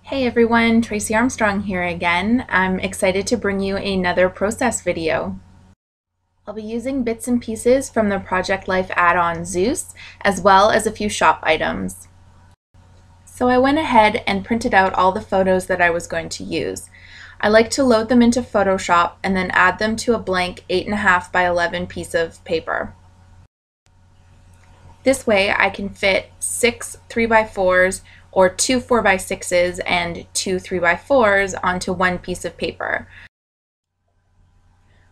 Hey everyone, Tracy Armstrong here again. I'm excited to bring you another process video. I'll be using bits and pieces from the Project Life add-on Zeus, as well as a few shop items. So I went ahead and printed out all the photos that I was going to use. I like to load them into Photoshop and then add them to a blank 8.5 by 11 piece of paper. This way I can fit 6 3x4s or 2 4x6s and 2 3x4s onto one piece of paper.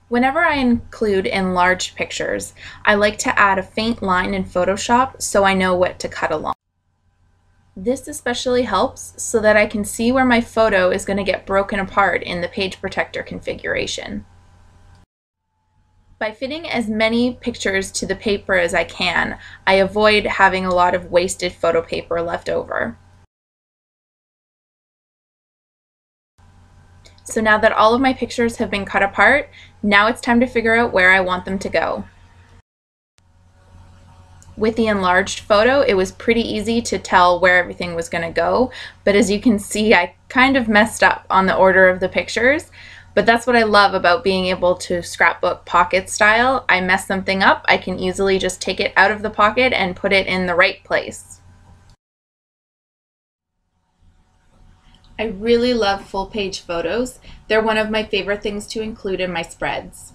Whenever I include enlarged pictures, I like to add a faint line in Photoshop so I know what to cut along. This especially helps so that I can see where my photo is going to get broken apart in the page protector configuration. By fitting as many pictures to the paper as I can, I avoid having a lot of wasted photo paper left over. So now that all of my pictures have been cut apart, now it's time to figure out where I want them to go. With the enlarged photo, it was pretty easy to tell where everything was going to go, but as you can see, I kind of messed up on the order of the pictures. But that's what I love about being able to scrapbook pocket style. I mess something up, I can easily just take it out of the pocket and put it in the right place. I really love full page photos. They're one of my favorite things to include in my spreads.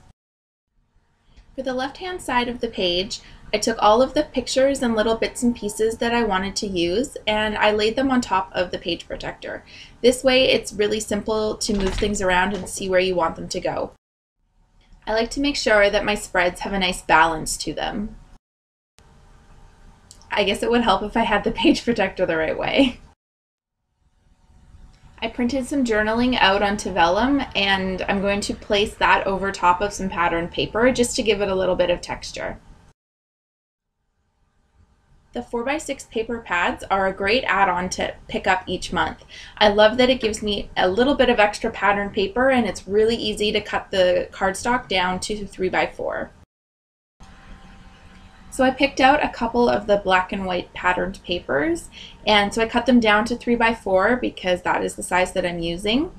For the left-hand side of the page, I took all of the pictures and little bits and pieces that I wanted to use and I laid them on top of the page protector. This way it's really simple to move things around and see where you want them to go. I like to make sure that my spreads have a nice balance to them. I guess it would help if I had the page protector the right way. I printed some journaling out onto vellum and I'm going to place that over top of some patterned paper just to give it a little bit of texture. The 4x6 paper pads are a great add-on to pick up each month. I love that it gives me a little bit of extra pattern paper and it's really easy to cut the cardstock down to 3x4. So I picked out a couple of the black and white patterned papers and so I cut them down to 3x4 because that is the size that I'm using.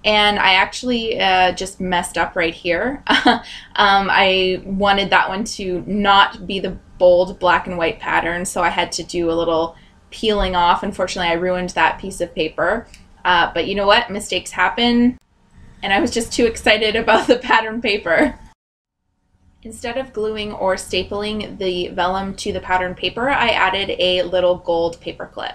And I actually just messed up right here. I wanted that one to not be the bold black and white pattern, so I had to do a little peeling off. Unfortunately, I ruined that piece of paper. But you know what? Mistakes happen. And I was just too excited about the pattern paper. Instead of gluing or stapling the vellum to the pattern paper, I added a little gold paper clip.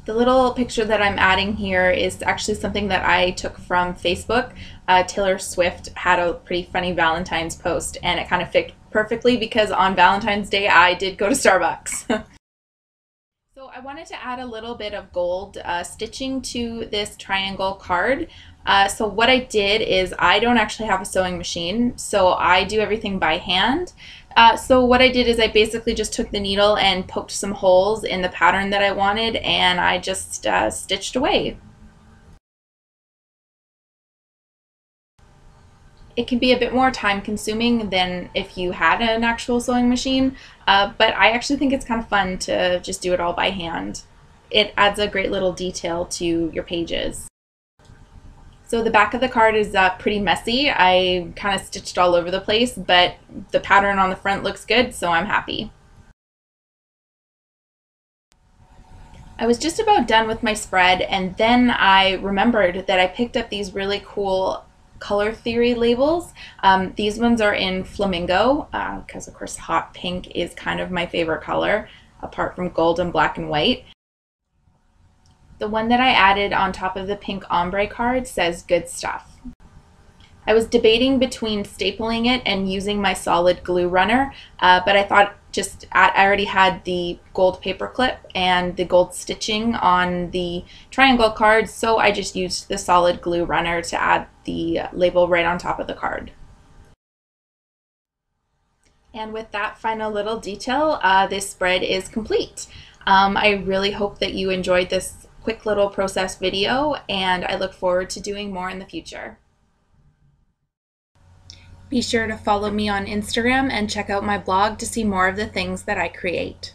The little picture that I'm adding here is actually something that I took from Facebook. Taylor Swift had a pretty funny Valentine's post and it kind of fit perfectly because on Valentine's Day I did go to Starbucks. So I wanted to add a little bit of gold stitching to this triangle card. So what I did is I don't actually have a sewing machine, so I do everything by hand. So what I did is I basically just took the needle and poked some holes in the pattern that I wanted and I just stitched away. It can be a bit more time consuming than if you had an actual sewing machine, but I actually think it's kind of fun to just do it all by hand. It adds a great little detail to your pages. So the back of the card is pretty messy. I kind of stitched all over the place, but the pattern on the front looks good, so I'm happy. I was just about done with my spread, and then I remembered that I picked up these really cool color theory labels. These ones are in flamingo, because of course hot pink is kind of my favorite color, apart from gold and black and white. The one that I added on top of the pink ombre card says good stuff. I was debating between stapling it and using my solid glue runner, but I thought I already had the gold paper clip and the gold stitching on the triangle card, so I just used the solid glue runner to add the label right on top of the card. And with that final little detail, this spread is complete. I really hope that you enjoyed this quick little process video, and I look forward to doing more in the future. Be sure to follow me on Instagram and check out my blog to see more of the things that I create.